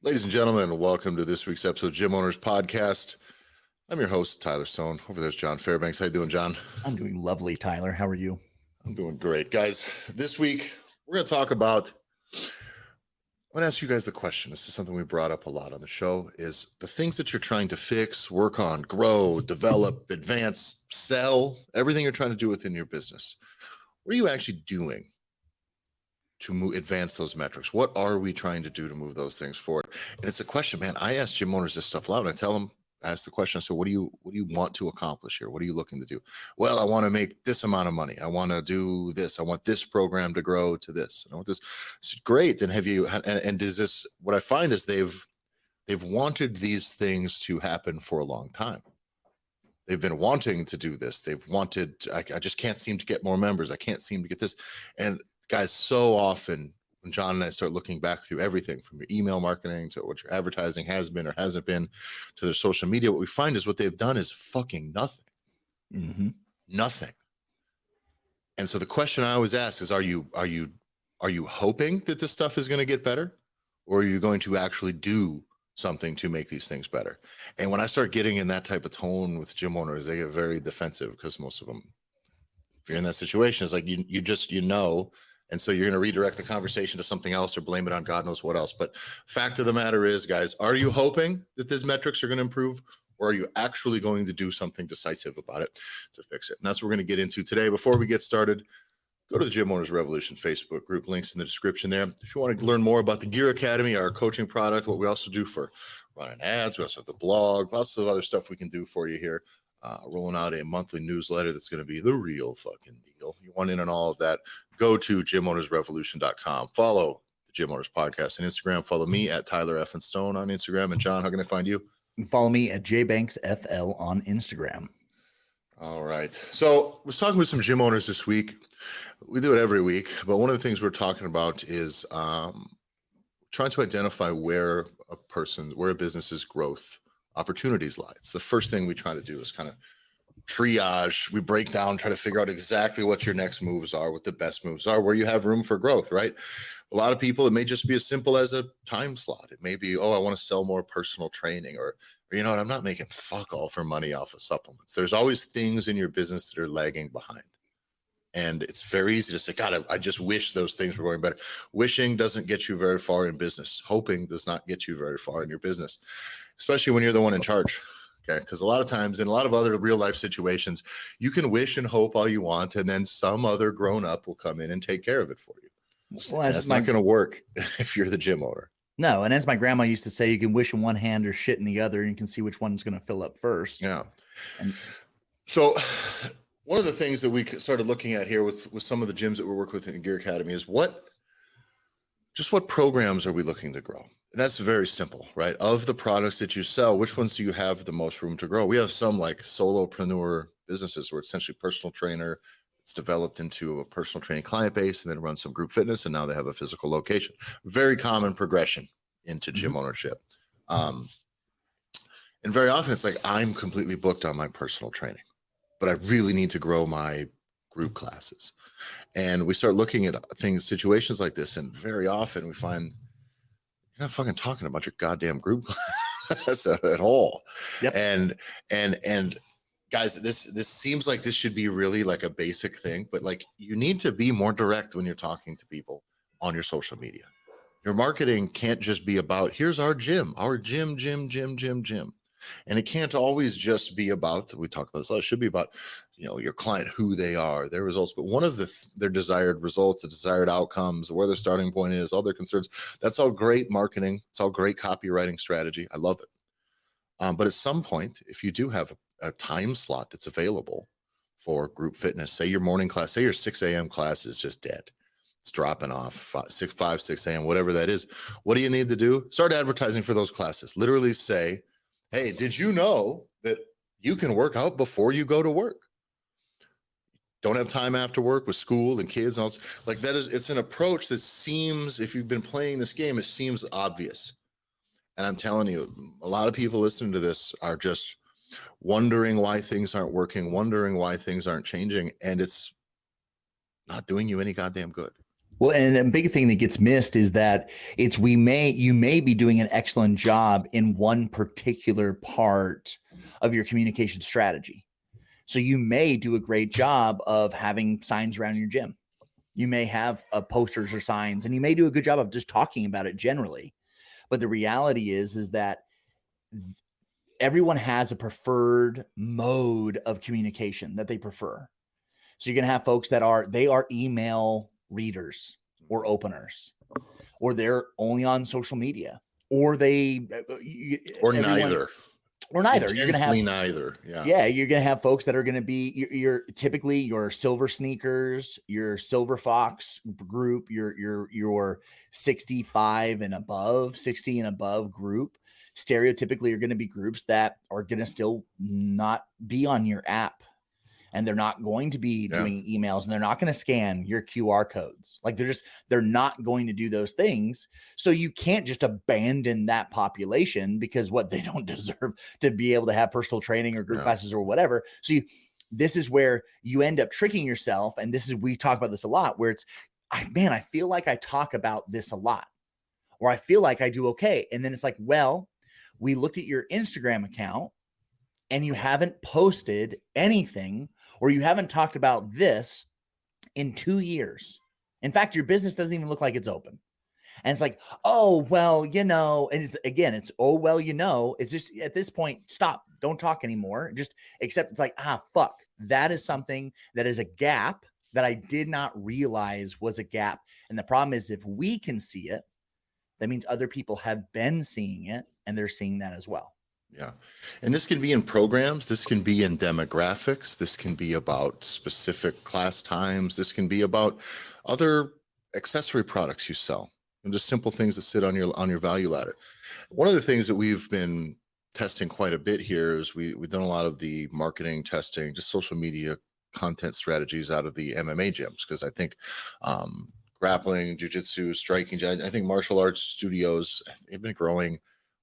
Ladies and gentlemen, welcome to this week's episode of Gym Owners Podcast. I'm your host, Tyler Stone. Over there's John Fairbanks. How you doing, John? I'm doing lovely, Tyler. How are you? I'm doing great. Guys, this week we're going to talk about, I'm going to ask you guys the question. This is something we brought up a lot on the show, is the things that you're trying to fix, work on, grow, develop, advance, sell, everything you're trying to do within your business. What are you actually doing to advance those metrics? What are we trying to do to move those things forward? And it's a question, man. I ask gym owners this stuff loud. I tell them, ask the question. So what do you want to accomplish here? What are you looking to do? Well, I want to make this amount of money. I want to do this. I want this program to grow to this. And I want this. It's great. And have you, and is this, what I find is they've wanted these things to happen for a long time. They've been wanting to do this. They've wanted, I just can't seem to get more members. I can't seem to get this. And guys, so often when John and I start looking back through everything from your email marketing to what your advertising has been or hasn't been to their social media, what we find is what they've done is fucking nothing. Mm-hmm. Nothing. And so the question I always ask is, are you hoping that this stuff is going to get better, or are you going to actually do something to make these things better? And when I start getting in that type of tone with gym owners, they get very defensive, because most of them, if you're in that situation, it's like you know. And so you're going to redirect the conversation to something else or blame it on God knows what else. But fact of the matter is, guys, are you hoping that these metrics are going to improve, or are you actually going to do something decisive about it to fix it? And that's what we're going to get into today. Before we get started, go to the Gym Owners Revolution Facebook group. Links in the description there. If you want to learn more about the Gear Academy, our coaching product, what we also do for running ads, we also have the blog, lots of other stuff we can do for you here. Rolling out a monthly newsletter that's going to be the real fucking deal. You want in on all of that, go to gymownersrevolution.com. Follow the Gym Owners Podcast on Instagram. Follow me at Tyler F. and Stone on Instagram. And John, how can they find you? You can follow me at jbanksfl on Instagram. All right. So I was talking with some gym owners this week. We do it every week, but one of the things we're talking about is trying to identify where a business's growth opportunities lie. It's the first thing we try to do is kind of triage. We break down, try to figure out exactly what your next moves are, what the best moves are, where you have room for growth, right? A lot of people, it may just be as simple as a time slot. It may be, oh, I want to sell more personal training, or you know what, I'm not making fuck all for money off of supplements. There's always things in your business that are lagging behind. And it's very easy to say, God, I just wish those things were going better. Wishing doesn't get you very far in business. Hoping does not get you very far in your business, especially when you're the one in charge. Okay. Because a lot of times in a lot of other real life situations, you can wish and hope all you want, and then some other grown up will come in and take care of it for you. Well, that's not going to work if you're the gym owner. No. And as my grandma used to say, you can wish in one hand or shit in the other, and you can see which one's going to fill up first. Yeah. And so one of the things that we started looking at here with some of the gyms that we work with in the Gear Academy is what programs are we looking to grow? And that's very simple, right? Of the products that you sell, which ones do you have the most room to grow? We have some like solopreneur businesses where it's essentially personal trainer. It's developed into a personal training client base, and then run some group fitness, and now they have a physical location. Very common progression into gym ownership. And very often it's like, I'm completely booked on my personal training, but I really need to grow my group classes. And we start looking at situations like this, and very often we find you're not fucking talking about your goddamn group class at all. Yep. And guys, this seems like this should be really like a basic thing, but like you need to be more direct when you're talking to people on your social media. Your marketing can't just be about, here's our gym. And it can't always just be about, we talk about this, it should be about, your client, who they are, their results, but one of their desired results, the desired outcomes, where their starting point is, all their concerns. That's all great marketing. It's all great copywriting strategy. I love it. But at some point, if you do have a time slot that's available for group fitness, say your morning class, say your 6 a.m. class is just dead. It's dropping off 6 a.m., whatever that is. What do you need to do? Start advertising for those classes. Literally say, hey, did you know that you can work out before you go to work? Don't have time after work with school and kids and all this. Like it's an approach that seems, if you've been playing this game, it seems obvious. And I'm telling you, a lot of people listening to this are just wondering why things aren't working, wondering why things aren't changing. And it's not doing you any goddamn good. Well, and a big thing that gets missed is that you may be doing an excellent job in one particular part of your communication strategy. So you may do a great job of having signs around your gym. You may have posters or signs, and you may do a good job of just talking about it generally. But the reality is that everyone has a preferred mode of communication that they prefer. So you're going to have folks that are email readers or openers, or they're only on social media, or or neither. Or neither. You're going to have neither. you're going to have folks that are going to be you're typically your silver sneakers, your silver fox group, your 65 and above, 60 and above group. Stereotypically are going to be groups that are going to still not be on your app, and they're not going to be doing emails, and they're not going to scan your QR codes. Like they're not going to do those things. So you can't just abandon that population because they don't deserve to be able to have personal training or group classes or whatever. So this is where you end up tricking yourself. And we talk about this a lot, where I feel like I talk about this a lot, or I feel like I do okay. And then it's like, well, we looked at your Instagram account and you haven't posted anything, or you haven't talked about this in 2 years. In fact, your business doesn't even look like it's open. And it's like, oh, well, and it's, oh, well, it's just at this point, stop, don't talk anymore. Just accept it's like, fuck, that is something that is a gap that I did not realize was a gap. And the problem is, if we can see it, that means other people have been seeing it and they're seeing that as well. Yeah. And this can be in programs. This can be in demographics. This can be about specific class times. This can be about other accessory products you sell, and just simple things that sit on your value ladder. One of the things that we've been testing quite a bit here is we've done a lot of the marketing testing, just social media content strategies out of the MMA gyms, because I think grappling, jiu-jitsu, striking, I think martial arts studios, they've been growing.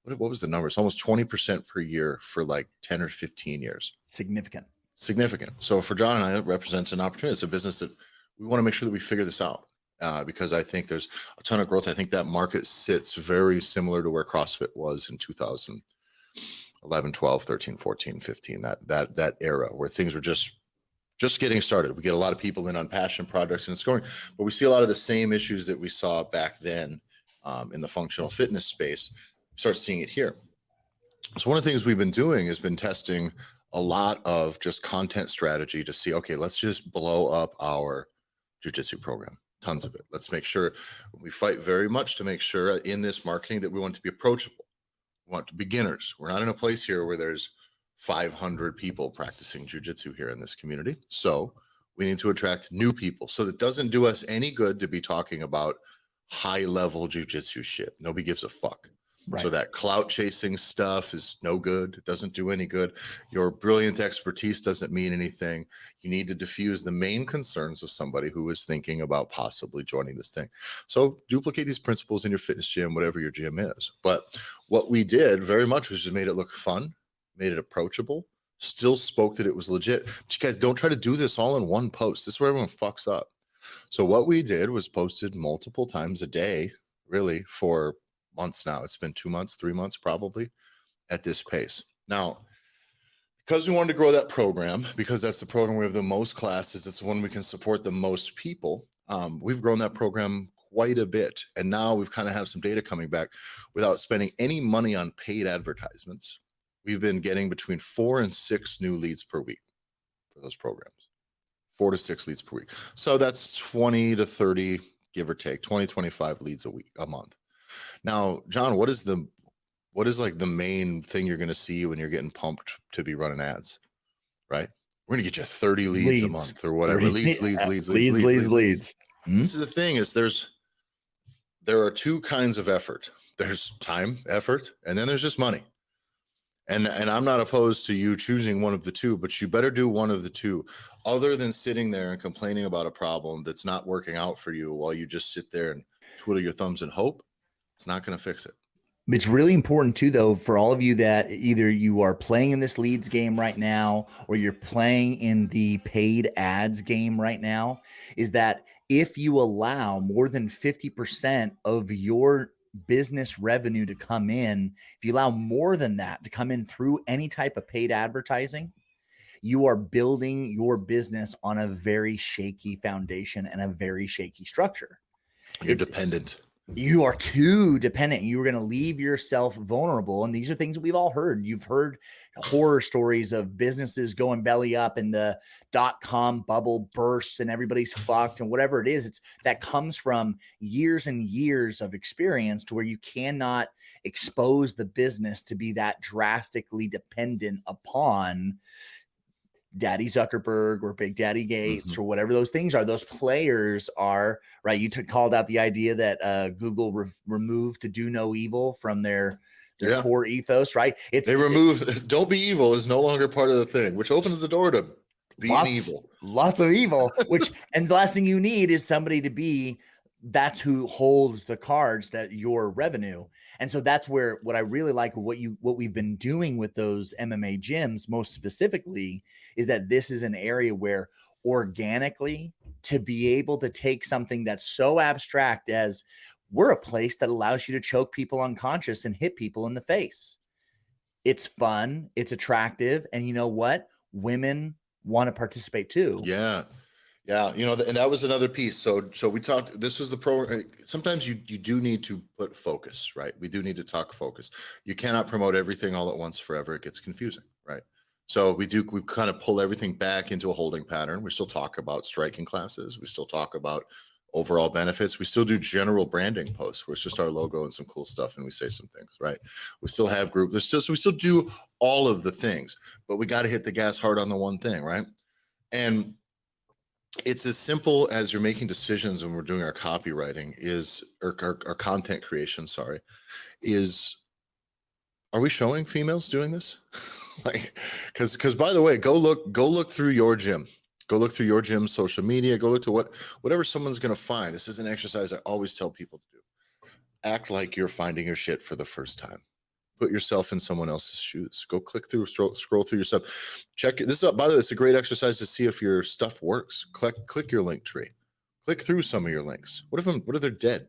What was the number? It's almost 20% per year for like 10 or 15 years. Significant. So for John and I, it represents an opportunity. It's a business that we want to make sure that we figure this out, because I think there's a ton of growth. I think that market sits very similar to where CrossFit was in 2011, 12, 13, 14, 15, that era where things were just getting started. We get a lot of people in on passion projects and it's going, but we see a lot of the same issues that we saw back then in the functional fitness space. Start seeing it here. So one of the things we've been doing has been testing a lot of just content strategy to see, okay, let's just blow up our jiu-jitsu program, tons of it. Let's make sure we fight very much to make sure in this marketing that we want to be approachable. We want beginners. We're not in a place here where there's 500 people practicing jiu-jitsu here in this community. So we need to attract new people. So it doesn't do us any good to be talking about high-level jiu-jitsu shit. Nobody gives a fuck. Right. So that clout chasing stuff is no good. It doesn't do any good. Your brilliant expertise doesn't mean anything. You need to diffuse the main concerns of somebody who is thinking about possibly joining this thing. So duplicate these principles in your fitness gym, whatever your gym is. But what we did very much was just made it look fun, made it approachable, still spoke that it was legit. But you guys don't try to do this all in one post. This is where everyone fucks up. So what we did was posted multiple times a day, really, for months now. It's been 2 months, 3 months probably at this pace. Now, because we wanted to grow that program, because that's the program we have the most classes, it's the one we can support the most people, we've grown that program quite a bit. And now we've kind of have some data coming back without spending any money on paid advertisements. We've been getting between 4 and 6 new leads per week for those programs. 4 to 6 leads per week. So that's 20 to 30, give or take, 20, 25 leads a month. Now, John, what is like the main thing you're going to see when you're getting pumped to be running ads, right? We're going to get you 30 leads a month or whatever. Leads. This is the thing is there are 2 kinds of effort. There's time effort, and then there's just money. And I'm not opposed to you choosing one of the 2, but you better do one of the 2, other than sitting there and complaining about a problem that's not working out for you while you just sit there and twiddle your thumbs and hope. It's not going to fix it. It's really important too, though, for all of you that either you are playing in this leads game right now, or you're playing in the paid ads game right now, is that if you allow more than 50% of your business revenue to come in, if you allow more than that to come in through any type of paid advertising, you are building your business on a very shaky foundation and a very shaky structure. You're dependent. You are too dependent. You're going to leave yourself vulnerable. And these are things that we've all heard. You've heard horror stories of businesses going belly up and the .com bubble bursts and everybody's fucked and whatever it is. It's that comes from years and years of experience to where you cannot expose the business to be that drastically dependent upon Daddy Zuckerberg or Big Daddy Gates or whatever those things are. Those players are, right? You called out the idea that Google removed to do no evil from their core ethos, right? They remove don't be evil is no longer part of the thing, which opens the door to being evil. Lots of evil, and the last thing you need is somebody to be that's who holds the cards, that your revenue. And so that's where what I really like what we've been doing with those MMA gyms most specifically is that this is an area where organically to be able to take something that's so abstract as we're a place that allows you to choke people unconscious and hit people in the face. It's fun, it's attractive, and you know what? Women want to participate too. Yeah. Yeah, you know, and that was another piece. So we talked. This was the program. Sometimes you do need to put focus, right? We do need to talk focus. You cannot promote everything all at once forever. It gets confusing, right? So we kind of pull everything back into a holding pattern. We still talk about striking classes. We still talk about overall benefits. We still do general branding posts where it's just our logo and some cool stuff, and we say some things, right? We still have group. So we still do all of the things, but we got to hit the gas hard on the one thing, right? And it's as simple as you're making decisions when we're doing our copywriting or our content creation, is, are we showing females doing this? Like, because by the way, go look through your gym, social media, go look to whatever someone's going to find. This is an exercise I always tell people to do. Act like you're finding your shit for the first time. Put yourself in someone else's shoes. Go click through, scroll through your stuff. Check this out. By the way, it's a great exercise to see if your stuff works. Click your link tree. Click through some of your links. What if they're dead?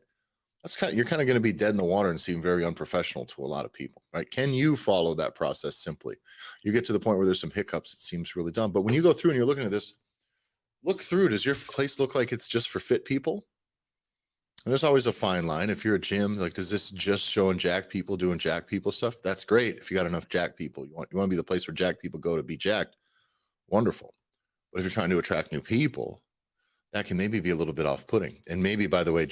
You're kind of going to be dead in the water and seem very unprofessional to a lot of people, right? Can you follow that process simply? You get to the point where there's some hiccups. It seems really dumb. But when you go through and you're looking at this, look through. Does your place look like it's just for fit people? And there's always a fine line. If you're a gym, like, does this just showing jacked people doing jacked people stuff? That's great. If you got enough jacked people, you want to be the place where jacked people go to be jacked. Wonderful. But if you're trying to attract new people, that can maybe be a little bit off-putting. And maybe, by the way,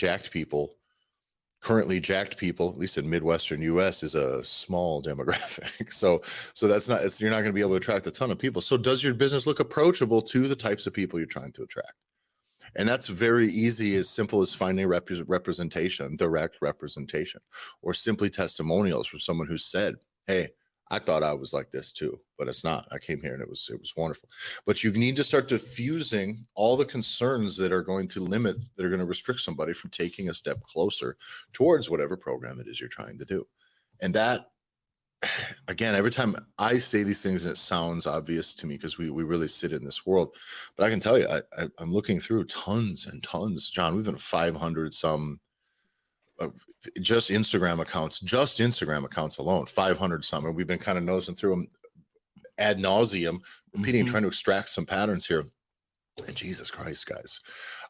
currently jacked people, at least in Midwestern US, is a small demographic. So that's you're not going to be able to attract a ton of people. So does your business look approachable to the types of people you're trying to attract? And that's very easy, as simple as finding representation, direct representation, or simply testimonials from someone who said, hey, I thought I was like this too, but it's not. I came here and it was wonderful. But you need to start diffusing all the concerns that are going to restrict somebody from taking a step closer towards whatever program it is you're trying to do. And that, again, every time I say these things and it sounds obvious to me because we really sit in this world, but I can tell you, I'm looking through tons and tons. John, we've been 500 some just Instagram accounts alone, 500 some, and we've been kind of nosing through them ad nauseum, repeating, trying to extract some patterns here. And Jesus Christ, guys,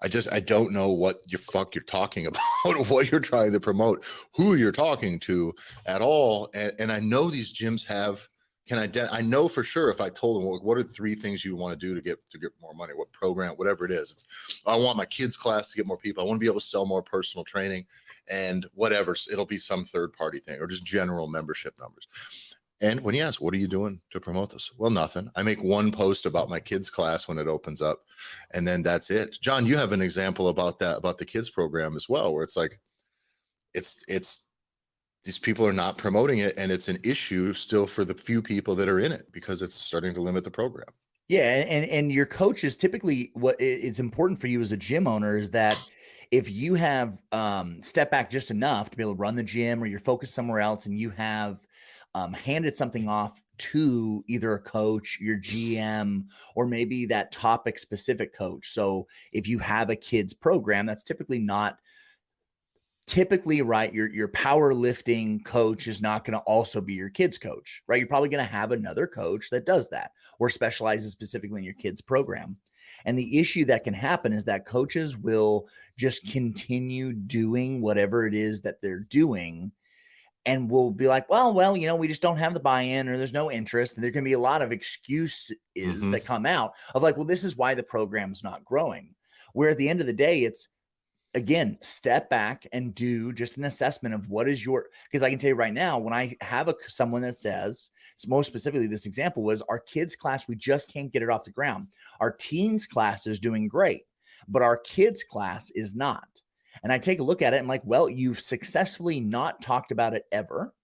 I don't know what you're talking about, what you're trying to promote, who you're talking to at all. And I know these gyms I know for sure if I told them, well, what are the 3 things you want to do to get more money, what program, whatever it is. I want my kids' class to get more people. I want to be able to sell more personal training and whatever. It'll be some third party thing or just general membership numbers. And when you ask, what are you doing to promote this? Well, nothing. I make one post about my kids' class when it opens up, and then that's it. John, you have an example about the kids program as well, where it's like, it's these people are not promoting it, and it's an issue still for the few people that are in it because it's starting to limit the program. Yeah, and your coaches typically, what it's important for you as a gym owner is that if you have stepped back just enough to be able to run the gym, or you're focused somewhere else, and you have handed something off to either a coach, your GM, or maybe that topic specific coach. So if you have a kids program, that's typically right, your powerlifting coach is not going to also be your kids coach, right? You're probably going to have another coach that does that or specializes specifically in your kids program. And the issue that can happen is that coaches will just continue doing whatever it is that they're doing, and we'll be like, well, we just don't have the buy-in, or there's no interest. And there can be a lot of excuses that come out of like, well, this is why the program's not growing. Where at the end of the day, it's, again, step back and do just an assessment of what is your, because I can tell you right now, when I have someone that says, most specifically, this example was our kids class, we just can't get it off the ground. Our teens class is doing great, but our kids class is not. And I take a look at it and I'm like, well, you've successfully not talked about it ever.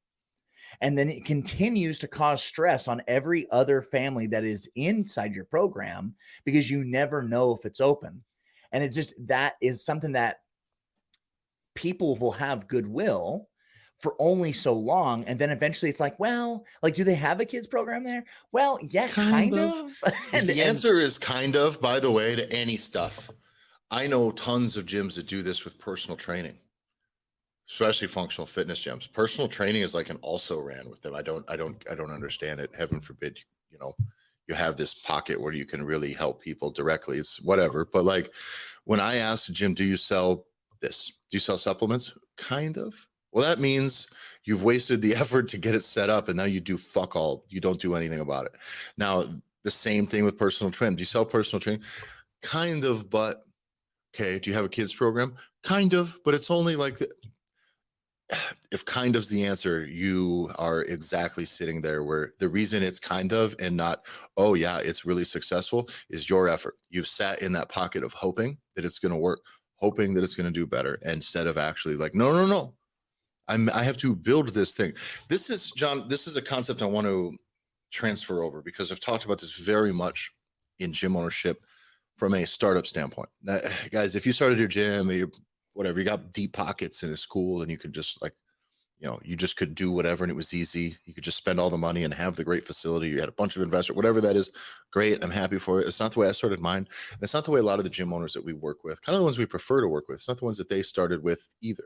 And then it continues to cause stress on every other family that is inside your program because you never know if it's open. And it's just, that is something that people will have goodwill for only so long. And then eventually it's like, well, like, do they have a kids program there? Well, yeah, kind of. The answer is kind of, by the way, to any stuff. I know tons of gyms that do this with personal training, especially functional fitness gyms. Personal training is like an also ran with them. I don't understand it. Heaven forbid, you have this pocket where you can really help people directly. It's whatever. But like when I asked Jim, do you sell this? Do you sell supplements? Kind of. Well, that means you've wasted the effort to get it set up and now you do fuck all. You don't do anything about it. Now, the same thing with personal training. Do you sell personal training? Kind of, but okay. Do you have a kids program? Kind of, but it's only like if kind of's the answer, you are exactly sitting there where the reason it's kind of and not, oh yeah, it's really successful is your effort. You've sat in that pocket of hoping that it's going to work, hoping that it's going to do better, instead of actually like, no. I have to build this thing. This is, John, this is a concept I want to transfer over because I've talked about this very much in gym ownership from a startup standpoint. Now, guys, if you started your gym, you got deep pockets and it's cool and you could just like, you just could do whatever and it was easy. You could just spend all the money and have the great facility. You had a bunch of investors, whatever that is. Great. I'm happy for it. It's not the way I started mine. And it's not the way a lot of the gym owners that we work with, kind of the ones we prefer to work with. It's not the ones that they started with either,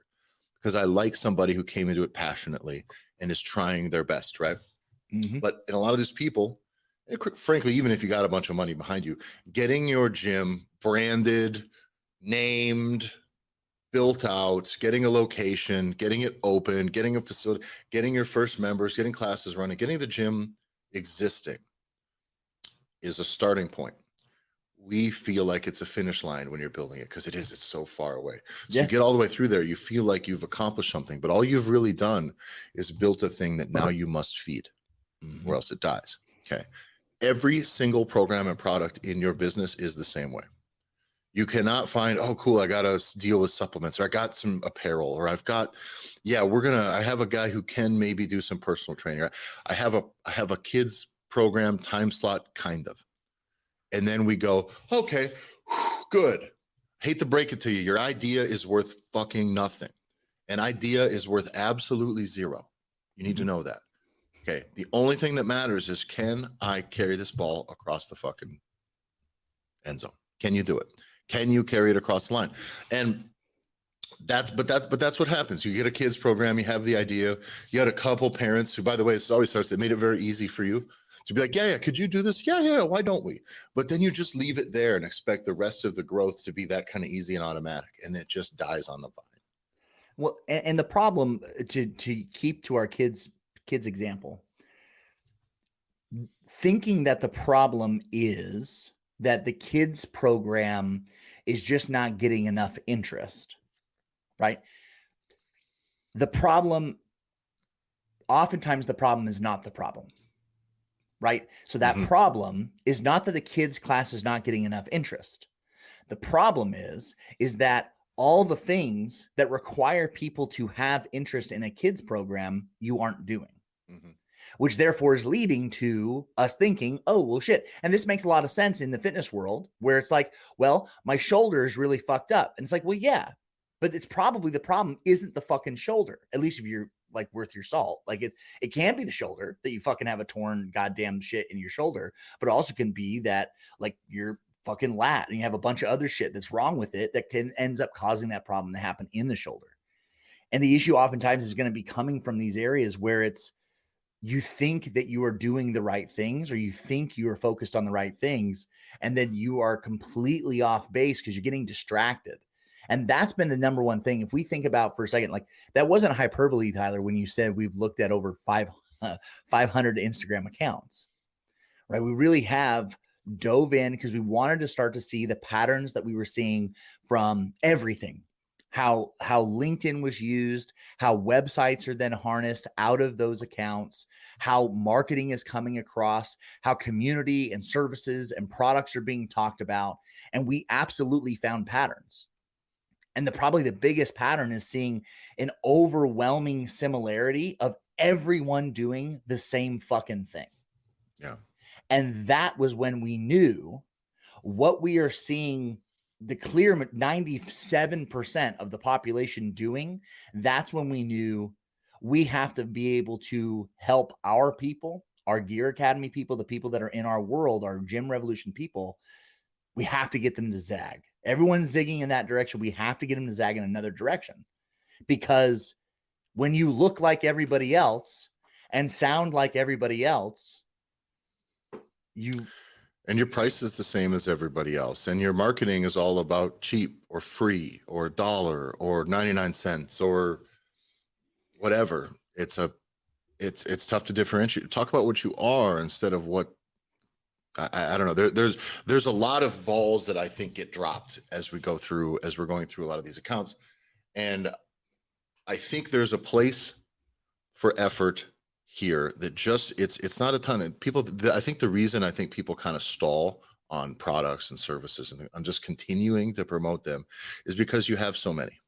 because I like somebody who came into it passionately and is trying their best. Right. Mm-hmm. But in a lot of these people, frankly, even if you got a bunch of money behind you, getting your gym branded, named, built out, getting a location, getting it open, getting a facility, getting your first members, getting classes running, getting the gym existing is a starting point. We feel like it's a finish line when you're building it because it's so far away. So you get all the way through there, you feel like you've accomplished something, but all you've really done is built a thing that now you must feed, or else it dies. Okay. Every single program and product in your business is the same way. You cannot find, oh, cool, I got to deal with supplements, or I got some apparel, or I've got, I have a guy who can maybe do some personal training. I have a kids program time slot, kind of. And then we go, okay, good. Hate to break it to you. Your idea is worth fucking nothing. An idea is worth absolutely zero. You need to know that. Okay. The only thing that matters is, can I carry this ball across the fucking end zone? Can you do it? Can you carry it across the line? And that's what happens. You get a kids program, you have the idea, you had a couple parents who, by the way, this always starts, it made it very easy for you to be like, yeah, could you do this? Yeah, why don't we? But then you just leave it there and expect the rest of the growth to be that kind of easy and automatic, and it just dies on the vine. Well, and the problem, to keep to our kids example, thinking that the problem is that the kids program is just not getting enough interest, right? Oftentimes the problem is not the problem, right? So that problem is not that the kids class is not getting enough interest. The problem is that all the things that require people to have interest in a kids program, you aren't doing. Which therefore is leading to us thinking, oh, well, shit. And this makes a lot of sense in the fitness world, where it's like, well, my shoulder is really fucked up. And it's like, well, yeah, but it's probably the problem isn't the fucking shoulder. At least if you're like worth your salt. Like it can be the shoulder that you fucking have a torn goddamn shit in your shoulder, but it also can be that like you're fucking lat and you have a bunch of other shit that's wrong with it that can ends up causing that problem to happen in the shoulder. And the issue oftentimes is going to be coming from these areas where it's you think that you are doing the right things or you think you are focused on the right things, and then you are completely off base because you're getting distracted. And that's been the number one thing. If we think about for a second, like that wasn't hyperbole, Tyler, when you said we've looked at over 500 Instagram accounts, right? We really have dove in because we wanted to start to see the patterns that we were seeing from everything. How LinkedIn was used, how websites are then harnessed out of those accounts, how marketing is coming across, how community and services and products are being talked about. And we absolutely found patterns. And probably the biggest pattern is seeing an overwhelming similarity of everyone doing the same fucking thing. Yeah. And that was when we knew what we are seeing the clear 97% of the population doing. That's when we knew we have to be able to help our people, our Gear Academy people, the people that are in our world, our Gym Revolution people. We have to get them to zag. Everyone's zigging in that direction. We have to get them to zag in another direction, because when you look like everybody else and sound like everybody else, and your price is the same as everybody else, and your marketing is all about cheap or free or $1 or 99 cents or whatever. It's tough to differentiate. Talk about what you are instead of what. I don't know. There's a lot of balls that I think get dropped as we're going through a lot of these accounts, and I think there's a place for effort here that just it's not a ton of people. I think the reason I think people kind of stall on products and services and I'm just continuing to promote them is because you have so many.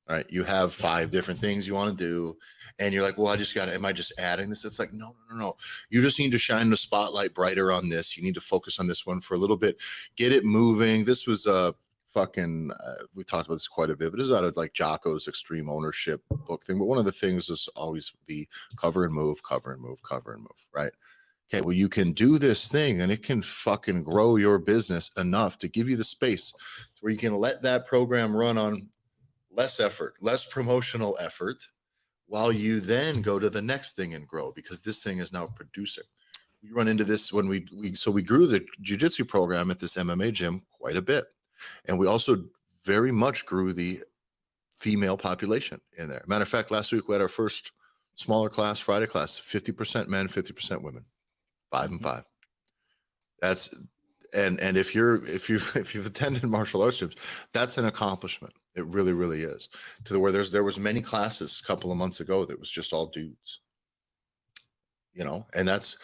Right, you have 5 different things you want to do, and you're like, well, am I just adding this? It's like, no. You just need to shine the spotlight brighter on this. You need to focus on this one for a little bit, get it moving. This was a fucking we talked about this quite a bit, but this is out of like Jocko's Extreme Ownership book thing. But one of the things is always the cover and move, right? Okay, well, you can do this thing and it can fucking grow your business enough to give you the space where you can let that program run on less effort, less promotional effort, while you then go to the next thing and grow, because this thing is now producing. We run into this when we grew the jiu-jitsu program at this MMA gym quite a bit. And we also very much grew the female population in there. Matter of fact, last week we had our first smaller class, Friday class, 50% men, 50% women, 5 and 5. That's and if you've attended martial arts gyms, that's an accomplishment. It really, really is. To the where there was many classes a couple of months ago that was just all dudes. And that's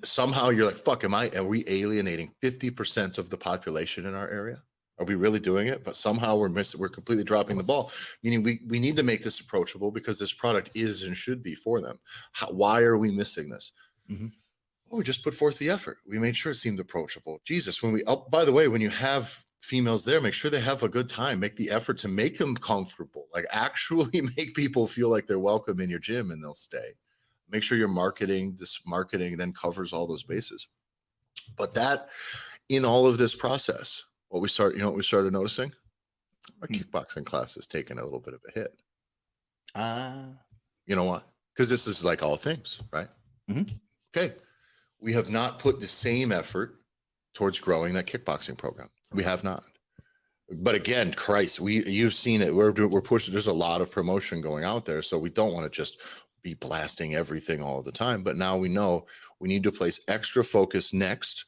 somehow you're like, fuck, are we alienating 50% of the population in our area? Are we really doing it? But somehow we're completely dropping the ball. Meaning we need to make this approachable because this product is and should be for them. Why are we missing this? Mm-hmm. Oh, we just put forth the effort. We made sure it seemed approachable. Jesus, by the way, when you have females there, make sure they have a good time. Make the effort to make them comfortable. Like actually make people feel like they're welcome in your gym and they'll stay. Make sure your marketing then covers all those bases. But that in all of this process, what we started noticing? Our kickboxing class is taking a little bit of a hit. You know what? Because this is like all things, right? Mm-hmm. Okay. We have not put the same effort towards growing that kickboxing program. We have not. But again, Christ, you've seen it. We're pushing. There's a lot of promotion going out there, so we don't want to just be blasting everything all the time. But now we know we need to place extra focus next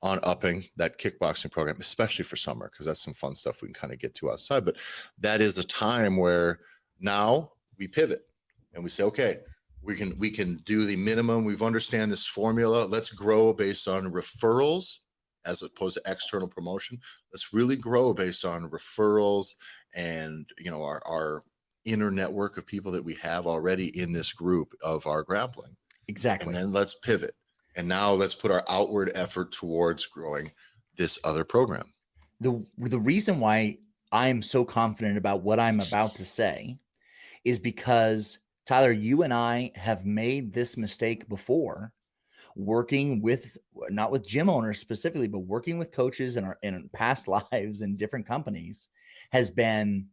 on upping that kickboxing program, especially for summer, because that's some fun stuff we can kind of get to outside. But that is a time where now we pivot and we say, okay, we can do the minimum. We've understand this formula. Let's grow based on referrals as opposed to external promotion. Let's really grow based on referrals and our inner network of people that we have already in this group of our grappling. Exactly. And then let's pivot. And now let's put our outward effort towards growing this other program. The reason why I'm so confident about what I'm about to say is because Tyler, you and I have made this mistake before, working with, not with gym owners specifically, but working with coaches in past lives in different companies, has been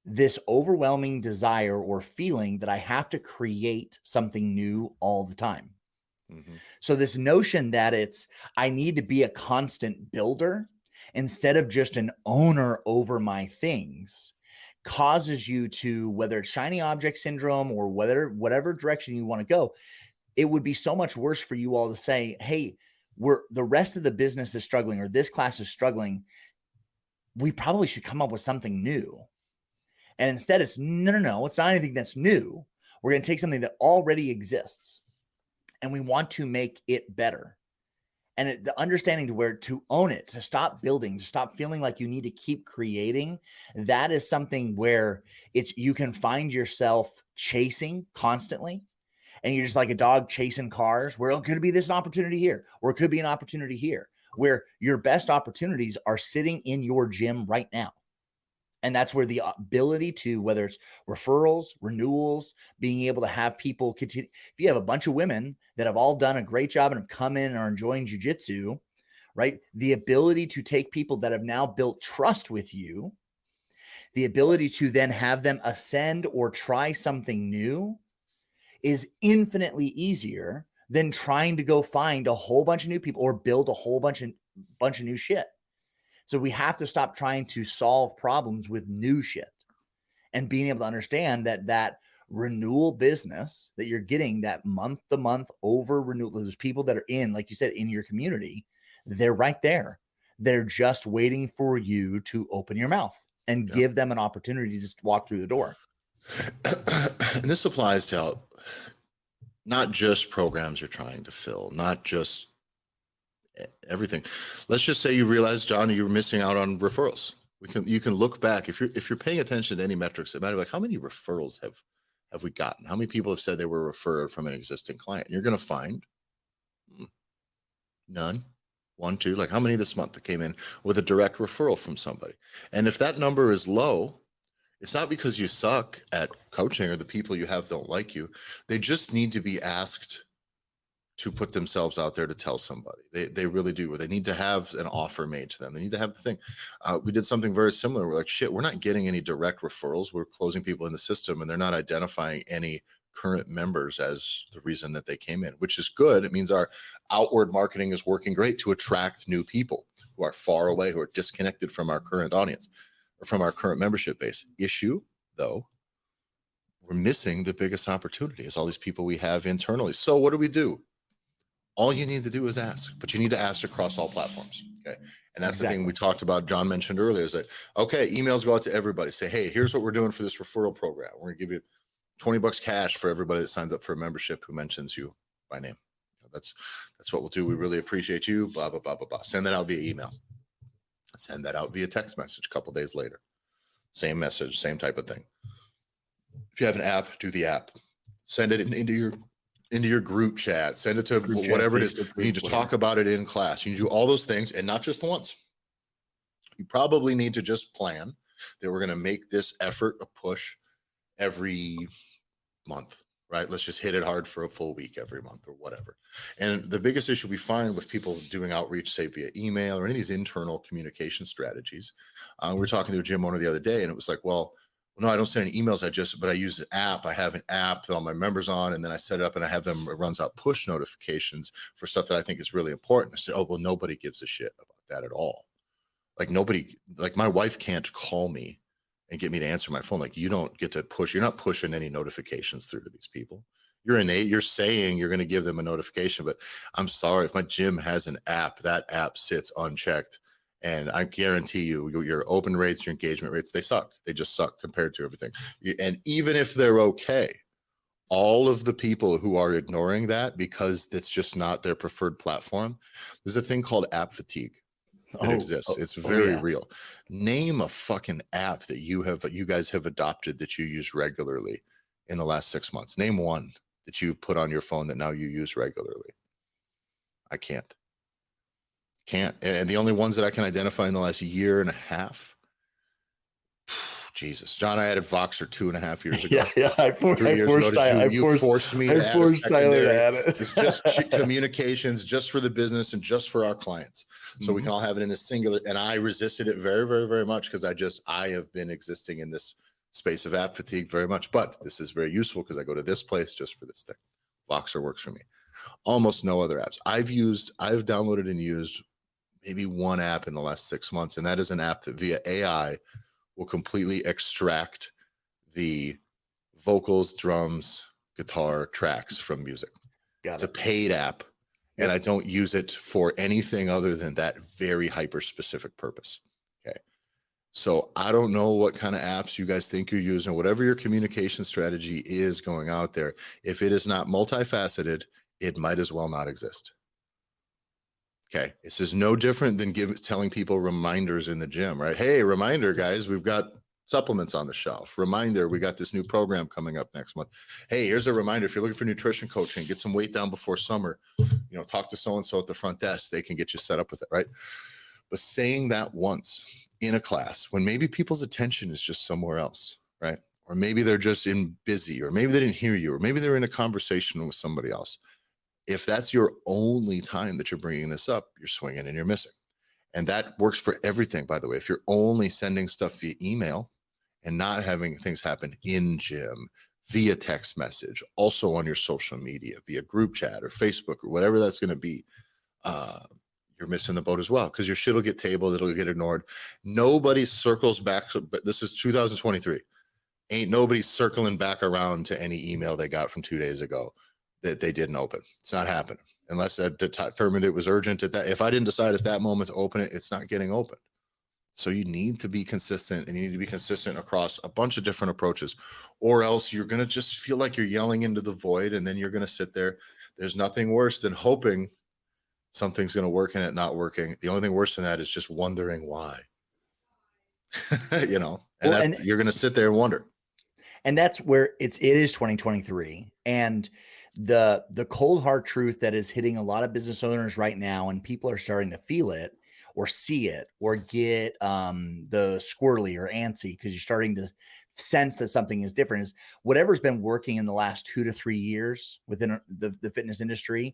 this overwhelming desire or feeling that I have to create something new all the time. Mhm. So this notion that I need to be a constant builder instead of just an owner over my things causes you to, whether it's shiny object syndrome or whatever direction you want to go, it would be so much worse for you all to say, hey, the rest of the business is struggling or this class is struggling. We probably should come up with something new. And instead it's no, it's not anything that's new. We're going to take something that already exists and we want to make it better. And the understanding to own it, to stop building, to stop feeling like you need to keep creating, that is something where you can find yourself chasing constantly. And you're just like a dog chasing cars where it could be this opportunity here, or it could be an opportunity here, where your best opportunities are sitting in your gym right now. And that's where the ability to, whether it's referrals, renewals, being able to have people continue. If you have a bunch of women that have all done a great job and have come in and are enjoying jujitsu, right? The ability to take people that have now built trust with you, the ability to then have them ascend or try something new is infinitely easier than trying to go find a whole bunch of new people or build a whole bunch of new shit. So we have to stop trying to solve problems with new shit and being able to understand that renewal business that you're getting, that month to month over renewal, those people that are in, like you said, in your community, they're right there. They're just waiting for you to open your mouth and Yep. give them an opportunity to just walk through the door. And this applies to not just programs you're trying to fill, not just everything. Let's just say you realize, John, you were missing out on referrals. You can look back if you're paying attention to any metrics. It matter, like how many referrals have we gotten? How many people have said they were referred from an existing client? You're going to find none, one, two. Like how many this month that came in with a direct referral from somebody? And if that number is low, it's not because you suck at coaching or the people you have don't like you. They just need to be asked to put themselves out there to tell somebody. They really do. Or they need to have an offer made to them. They need to have the thing. We did something very similar. We're like, shit, we're not getting any direct referrals. We're closing people in the system and they're not identifying any current members as the reason that they came in, which is good. It means our outward marketing is working great to attract new people who are far away, who are disconnected from our current audience or from our current membership base. Issue, though, we're missing the biggest opportunity is all these people we have internally. So what do? All you need to do is ask, but you need to ask across all platforms. Okay. And that's the thing we talked about, John mentioned earlier, is that, okay, emails go out to everybody. Say, hey, here's what we're doing for this referral program. We're going to give you $20 cash for everybody that signs up for a membership who mentions you by name. That's what we'll do. We really appreciate you, blah, blah, blah, blah, blah. Send that out via email. Send that out via text message a couple of days later. Same message, same type of thing. If you have an app, do the app. Send it into your group chat, send it to whatever it is. You need to talk about it in class. You need to do all those things and not just the once. You probably need to just plan that we're going to make this effort a push every month, right? Let's just hit it hard for a full week every month or whatever. And the biggest issue we find with people doing outreach, say via email or any of these internal communication strategies, we were talking to a gym owner the other day and it was like, well, no, I don't send any emails. I use an app. I have an app that all my members on, and then I set it up and I have them, it runs out push notifications for stuff that I think is really important. I said, oh, well, nobody gives a shit about that at all. Like nobody, like my wife can't call me and get me to answer my phone. Like you don't get to push, you're not pushing any notifications through to these people. You're saying you're going to give them a notification, but I'm sorry, if my gym has an app, that app sits unchecked. And I guarantee you, your open rates, your engagement rates, they suck. They just suck compared to everything. And even if they're okay, all of the people who are ignoring that because it's just not their preferred platform, there's a thing called app fatigue that exists. It's very real. Name a fucking app that you guys have adopted that you use regularly in the last 6 months. Name one that you've put on your phone that now you use regularly. I can't. And the only ones that I can identify in the last year and a half, Jesus, John, I added Voxer 2.5 years ago. Yeah. I 3 years ago, you forced me to add a Tyler to secondary. add it. It's just communications, just for the business and just for our clients, so we can all have it in this singular. And I resisted it very, very, very much because I have been existing in this space of app fatigue very much. But this is very useful because I go to this place just for this thing. Voxer works for me. Almost no other apps. I've downloaded and used maybe one app in the last 6 months, and that is an app that via AI will completely extract the vocals, drums, guitar tracks from music. It's a paid app, and I don't use it for anything other than that very hyper specific purpose. Okay. So I don't know what kind of apps you guys think you're using, whatever your communication strategy is going out there. If it is not multifaceted, it might as well not exist. Okay. This is no different than telling people reminders in the gym, right? Hey, reminder, guys, we've got supplements on the shelf. Reminder, we got this new program coming up next month. Hey, here's a reminder. If you're looking for nutrition coaching, get some weight down before summer, talk to so-and-so at the front desk. They can get you set up with it, right? But saying that once in a class when maybe people's attention is just somewhere else, right? Or maybe they're just busy, or maybe they didn't hear you, or maybe they're in a conversation with somebody else. If that's your only time that you're bringing this up, you're swinging and you're missing. And that works for everything, by the way. If you're only sending stuff via email and not having things happen in gym, via text message, also on your social media, via group chat or Facebook or whatever that's going to be, you're missing the boat as well, because your shit will get tabled, it'll get ignored. Nobody circles back, but this is 2023. Ain't nobody circling back around to any email they got from 2 days ago that they didn't open. It's not happening unless I determined it was urgent at that. If I didn't decide at that moment to open it, it's not getting opened. So you need to be consistent, and you need to be consistent across a bunch of different approaches, or else you're going to just feel like you're yelling into the void, and then you're going to sit there. There's nothing worse than hoping something's going to work and it not working. The only thing worse than that is just wondering why. You're going to sit there and wonder. And that's where it is 2023. And the cold hard truth that is hitting a lot of business owners right now, and people are starting to feel it or see it or get the squirrely or antsy because you're starting to sense that something is different, is whatever's been working in the last 2 to 3 years within the fitness industry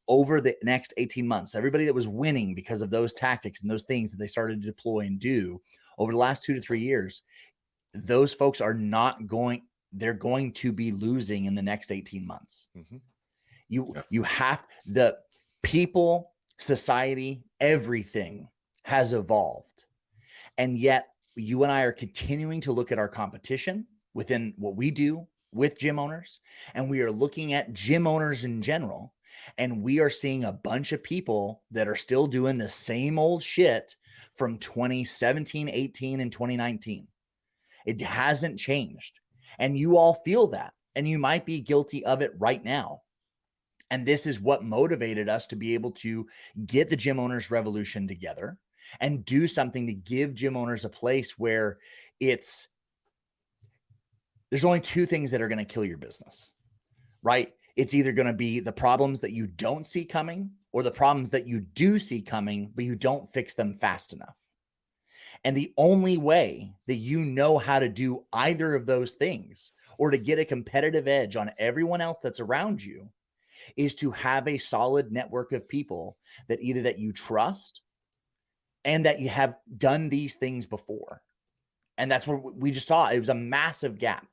over the next 18 months. Everybody that was winning because of those tactics and those things that they started to deploy and do over the last 2 to 3 years, those folks are not going, they're going to be losing in the next 18 months. Mm-hmm. You have, the people, society, everything has evolved. And yet you and I are continuing to look at our competition within what we do with gym owners. And we are looking at gym owners in general. And we are seeing a bunch of people that are still doing the same old shit from 2017, 18, and 2019. It hasn't changed. And you all feel that. And you might be guilty of it right now. And this is what motivated us to be able to get the Gym Owners Revolution together and do something to give gym owners a place where there's only 2 things that are going to kill your business, right? It's either going to be the problems that you don't see coming or the problems that you do see coming, but you don't fix them fast enough. And the only way that you know how to do either of those things, or to get a competitive edge on everyone else that's around you, is to have a solid network of people that either that you trust and that you have done these things before. And that's where we just saw it was a massive gap,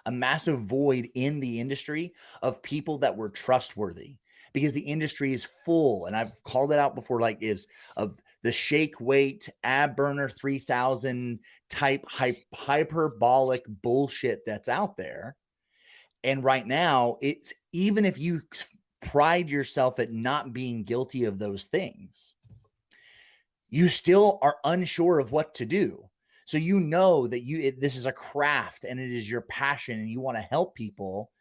a massive void in the industry of people that were trustworthy, because the industry is full. And I've called it out before, like, is of the shake weight, ab burner 3000 type hyperbolic bullshit that's out there. And right now, it's, even if you pride yourself at not being guilty of those things, you still are unsure of what to do. So you know that this is a craft and it is your passion and you want to help people,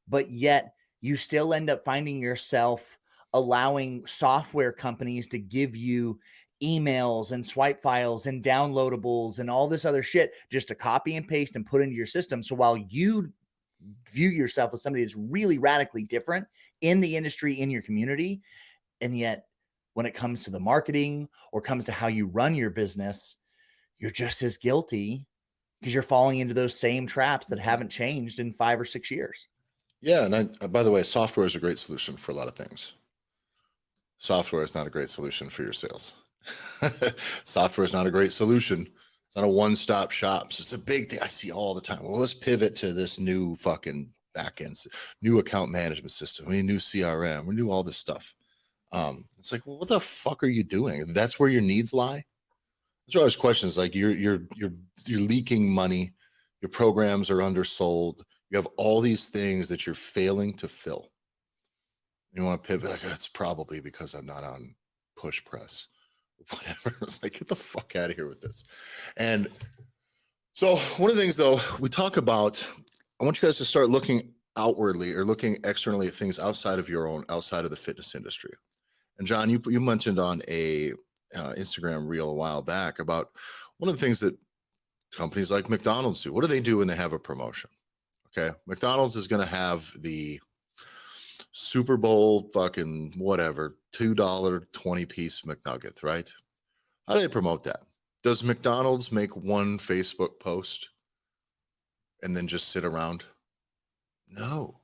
but yet you still end up finding yourself allowing software companies to give you emails and swipe files and downloadables and all this other shit just to copy and paste and put into your system. So while you view yourself as somebody that's really radically different in the industry, in your community, and yet when it comes to the marketing or comes to how you run your business, you're just as guilty because you're falling into those same traps that haven't changed in 5 or 6 years. Yeah. And by the way, software is a great solution for a lot of things. Software is not a great solution for your sales. Software is not a great solution. It's not a one-stop shop. So it's a big thing I see all the time. Well, let's pivot to this new fucking backend, new account management system. We need new CRM. We need all this stuff. It's like, well, what the fuck are you doing? That's where your needs lie. That's why I was questions like you're leaking money. Your programs are undersold. You have all these things that you're failing to fill. You want to pivot, like, it's probably because I'm not on push press, whatever. It's like, get the fuck out of here with this. And so, one of the things, though, we talk about, I want you guys to start looking outwardly or looking externally at things outside of your own, outside of the fitness industry. And John, you mentioned on a Instagram reel a while back about one of the things that companies like McDonald's do. What do they do when they have a promotion? Okay, McDonald's is going to have the Super Bowl fucking whatever, $2 20-piece McNuggets, right? How do they promote that? Does McDonald's make one Facebook post and then just sit around? No.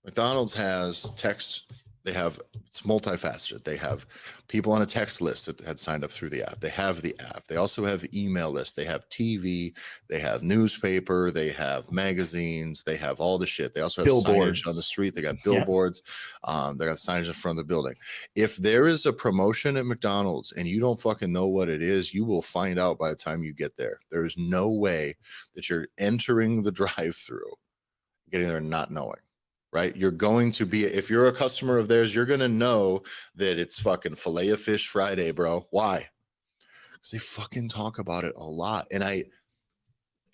McDonald's has text. It's multifaceted. They have people on a text list that had signed up through the app. They have the app. They also have the email list. They have TV. They have newspaper. They have magazines. They have all the shit. They also have signage on the street. They got billboards. Yep. They got signage in front of the building. If there is a promotion at McDonald's and you don't fucking know what it is, you will find out by the time you get there. There is no way that you're entering the drive-through, getting there and not knowing. Right? You're going to be, if you're a customer of theirs, you're going to know that it's fucking filet of fish Friday, bro. Why? Because they fucking talk about it a lot. And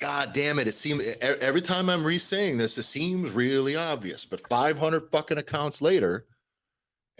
God damn it. It seems every time I'm re-saying this, it seems really obvious, but 500 fucking accounts later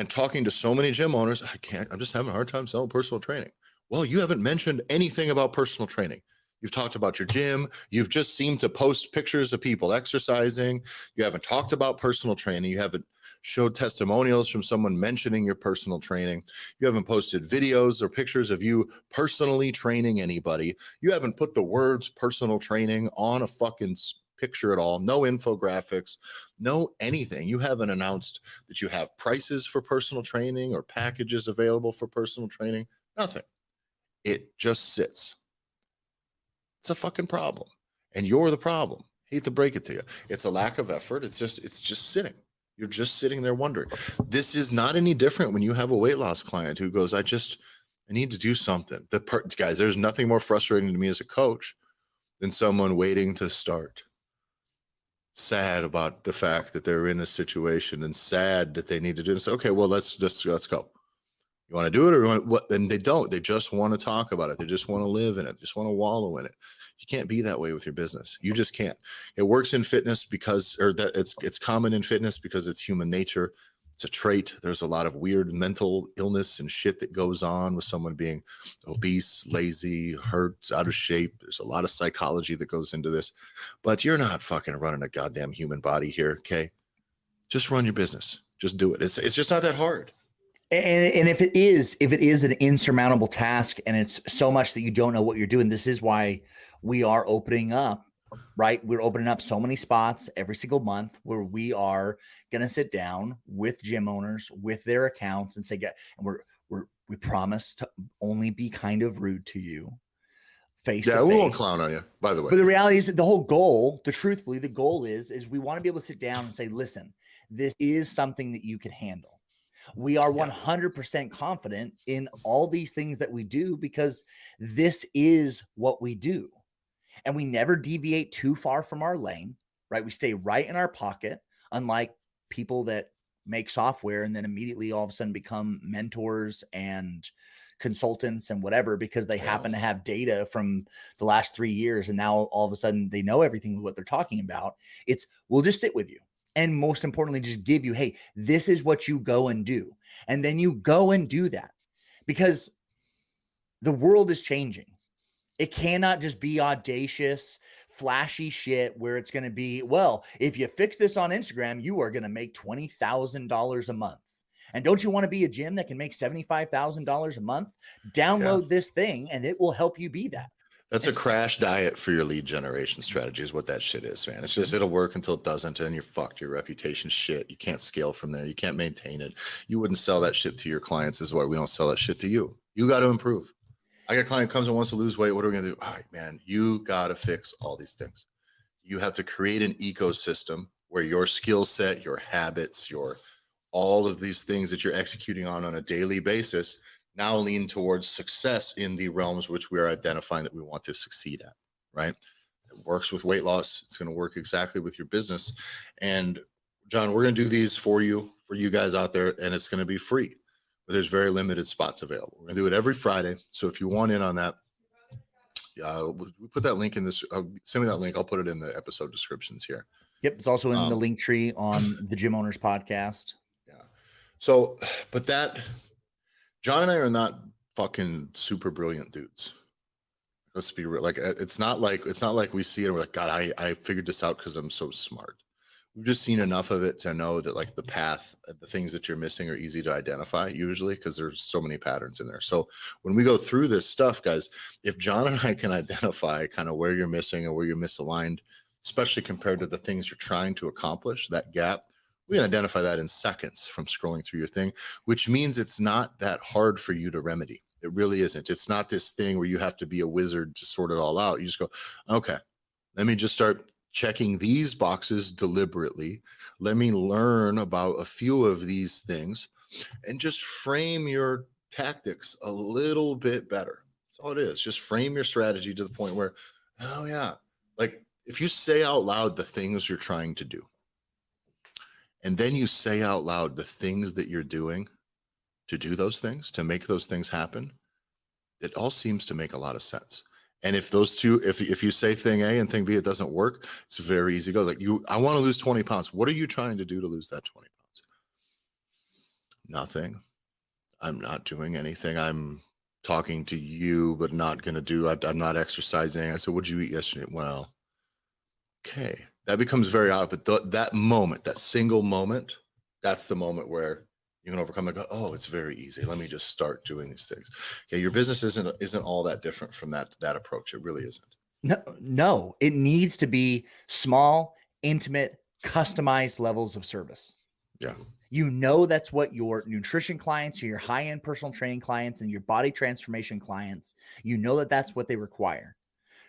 and talking to so many gym owners, I'm just having a hard time selling personal training. Well, you haven't mentioned anything about personal training. You've talked about your gym. You've just seemed to post pictures of people exercising. You haven't talked about personal training. You haven't showed testimonials from someone mentioning your personal training. You haven't posted videos or pictures of you personally training anybody. You haven't put the words personal training on a fucking picture at all. No infographics, no anything. You haven't announced that you have prices for personal training or packages available for personal training. Nothing. It just sits. It's a fucking problem. And you're the problem. Hate to break it to you. It's a lack of effort. It's just sitting. You're just sitting there wondering. This is not any different when you have a weight loss client who goes, I need to do something. Guys, there's nothing more frustrating to me as a coach than someone waiting to start. Sad about the fact that they're in a situation and sad that they need to do this. Okay, well, let's go. You want to do it or what? Then they don't. They just want to talk about it. They just want to live in it. They just want to wallow in it. You can't be that way with your business. You just can't. It works in fitness it's common in fitness because it's human nature. It's a trait. There's a lot of weird mental illness and shit that goes on with someone being obese, lazy, hurt, out of shape. There's a lot of psychology that goes into this, but you're not fucking running a goddamn human body here. Okay. Just run your business. Just do it. It's just not that hard. And if it is an insurmountable task and it's so much that you don't know what you're doing, this is why we are opening up, right? We're opening up so many spots every single month where we are going to sit down with gym owners, with their accounts and say, we promise to only be kind of rude to you face to face. Yeah, we won't clown on you, by the way. But the reality is that the whole goal, truthfully, the goal is we want to be able to sit down and say, listen, this is something that you can handle. We are 100% confident in all these things that we do because this is what we do. And we never deviate too far from our lane, right? We stay right in our pocket, unlike people that make software and then immediately all of a sudden become mentors and consultants and whatever because they happen to have data from the last 3 years. And now all of a sudden they know everything what they're talking about. We'll just sit with you. And most importantly, just give you, hey, this is what you go and do. And then you go and do that because the world is changing. It cannot just be audacious, flashy shit where it's going to be, well, if you fix this on Instagram, you are going to make $20,000 a month. And don't you want to be a gym that can make $75,000 a month? Download this thing and it will help you be that. That's a crash diet for your lead generation strategy is what that shit is, man. It's just, it'll work until it doesn't, and you're fucked. Your reputation's shit. You can't scale from there. You can't maintain it. You wouldn't sell that shit to your clients. This is why we don't sell that shit to you. You got to improve. I got a client who comes and wants to lose weight. What are we going to do? All right, man, you got to fix all these things. You have to create an ecosystem where your skill set, your habits, your all of these things that you're executing on a daily basis now lean towards success in the realms which we are identifying that we want to succeed at, right? It works with weight loss. It's going to work exactly with your business. And John, we're going to do these for you guys out there, and it's going to be free, but there's very limited spots available. We're going to do it every Friday. So if you want in on that, we put that link in this, send me that link. I'll put it in the episode descriptions here. Yep. It's also in the link tree on the Gym Owners podcast. Yeah. So, but that, John and I are not fucking super brilliant dudes. Let's be real. Like, it's not like we see it and we're like, God, I figured this out because I'm so smart. We've just seen enough of it to know that like the path, the things that you're missing are easy to identify usually because there's so many patterns in there. So when we go through this stuff, guys, if John and I can identify kind of where you're missing and where you're misaligned, especially compared to the things you're trying to accomplish, that gap, we can identify that in seconds from scrolling through your thing, which means it's not that hard for you to remedy. It really isn't. It's not this thing where you have to be a wizard to sort it all out. You just go, okay, let me just start checking these boxes deliberately. Let me learn about a few of these things and just frame your tactics a little bit better. That's all it is. Just frame your strategy to the point where, oh yeah, like if you say out loud the things you're trying to do, and then you say out loud the things that you're doing to do those things, to make those things happen, it all seems to make a lot of sense. And if those two, if you say thing A and thing B, it doesn't work, it's very easy to go. Like I want to lose 20 pounds. What are you trying to do to lose that 20 pounds? Nothing. I'm not doing anything. I'm talking to you, but not going to do, I'm not exercising. I said, what did you eat yesterday? Well, okay. That becomes very odd, but that moment, that single moment, that's the moment where you can overcome and go, oh, it's very easy. Let me just start doing these things. Okay, your business isn't all that different from that approach. It really isn't. No, it needs to be small, intimate, customized levels of service. Yeah. You know, that's what your nutrition clients, your high-end personal training clients, and your body transformation clients, you know that that's what they require.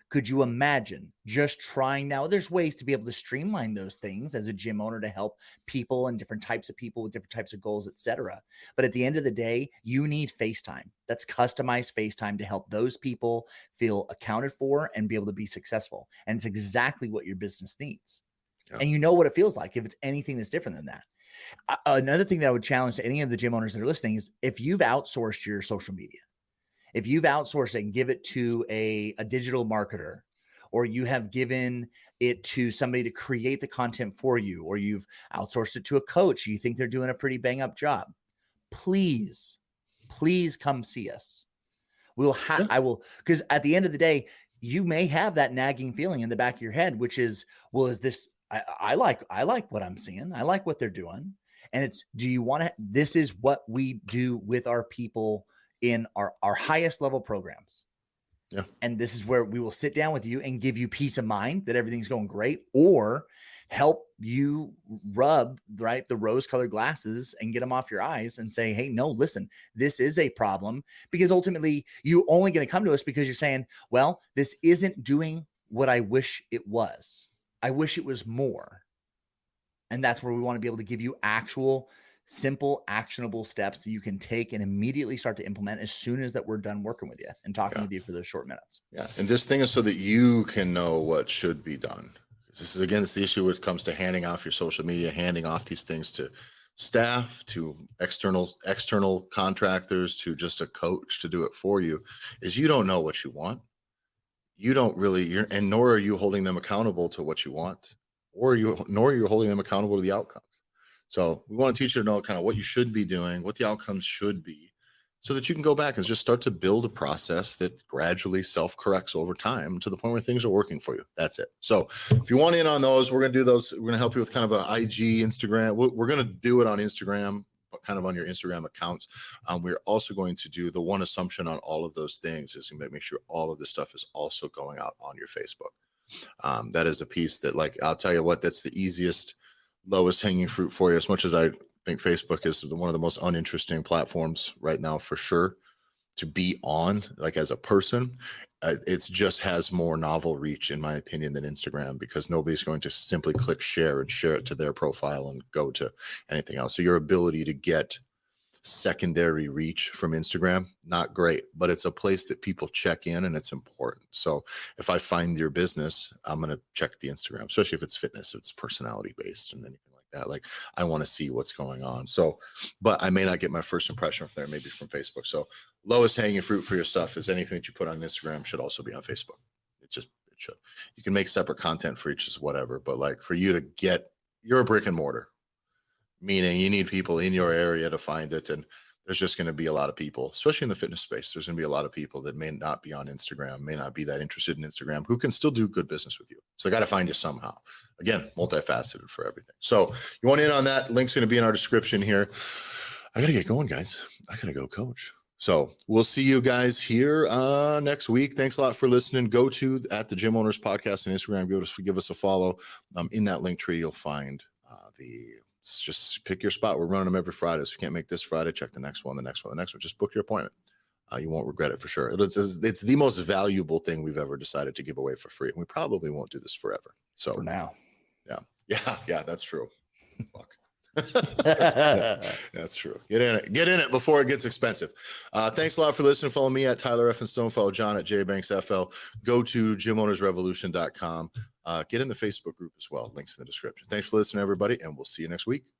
Could you imagine just trying now? There's ways to be able to streamline those things as a gym owner to help people and different types of people with different types of goals, etc. But at the end of the day, you need FaceTime. That's customized FaceTime to help those people feel accounted for and be able to be successful. And it's exactly what your business needs. Yeah. And you know what it feels like if it's anything that's different than that. Another thing that I would challenge to any of the gym owners that are listening is if you've outsourced your social media, if you've outsourced it and give it to a digital marketer, or you have given it to somebody to create the content for you, or you've outsourced it to a coach, you think they're doing a pretty bang up job, please come see us. I will, because at the end of the day, you may have that nagging feeling in the back of your head, which is, well, is this, I like what I'm seeing. I like what they're doing. And it's, do you want to, this is what we do with our people in our highest level programs. Yeah. And this is where we will sit down with you and give you peace of mind that everything's going great, or help you rub the rose colored glasses and get them off your eyes and say, hey, no, listen, this is a problem, because ultimately you're only going to come to us because you're saying, well, this isn't doing what I wish it was. I wish it was more. And that's where we want to be able to give you actual simple, actionable steps that you can take and immediately start to implement as soon as that we're done working with you and talking with you for those short minutes. Yeah. And this thing is so that you can know what should be done. This is, again, it's the issue when it comes to handing off your social media, handing off these things to staff, to external contractors, to just a coach to do it for you, is you don't know what you want. You don't really, and nor are you holding them accountable to what you want, nor are you holding them accountable to the outcomes. So we want to teach you to know kind of what you should be doing, what the outcomes should be, so that you can go back and just start to build a process that gradually self-corrects over time to the point where things are working for you. That's it. So if you want in on those, we're going to do those. We're going to help you with kind of an IG, Instagram. We're going to do it on Instagram kind of on your Instagram accounts. We're also going to do the one assumption on all of those things is to make sure all of this stuff is also going out on your Facebook. That is a piece that, like, I'll tell you what, that's the easiest, lowest hanging fruit for you. As much as I think Facebook is one of the most uninteresting platforms right now, for sure, to be on, like, as a person, it just has more novel reach, in my opinion, than Instagram, because nobody's going to simply click share and share it to their profile and go to anything else. So your ability to get secondary reach from Instagram, not great, but it's a place that people check in and it's important. So if I find your business, I'm going to check the Instagram, especially if it's fitness, if it's personality based and anything like that. Like, I want to see what's going on. So, but I may not get my first impression from there, maybe from Facebook. So lowest hanging fruit for your stuff is anything that you put on Instagram should also be on Facebook. It should. You can make separate content for each, is whatever, but like, for you to get, you're a brick and mortar, meaning you need people in your area to find it. And there's just going to be a lot of people, especially in the fitness space. There's going to be a lot of people that may not be on Instagram, may not be that interested in Instagram, who can still do good business with you. So they got to find you somehow. Again, multifaceted for everything. So you want in on that? Link's going to be in our description here. I got to get going, guys. I got to go coach. So we'll see you guys here next week. Thanks a lot for listening. Go to at the Gym Owners Podcast on Instagram. Give us a follow. In that link tree, you'll find just pick your spot. We're running them every Friday. So if you can't make this Friday, check the next one, the next one, the next one. Just book your appointment. You won't regret it for sure. It's the most valuable thing we've ever decided to give away for free. And we probably won't do this forever. So For now. Yeah, that's true. Fuck. Yeah, that's true. Get in it before it gets expensive. Thanks a lot for listening. Follow me at Tyler F. and Stone. Follow John at JBanksFL. Go to gymownersrevolution.com. Get in the Facebook group as well. Links in the description. Thanks for listening, everybody, and we'll see you next week.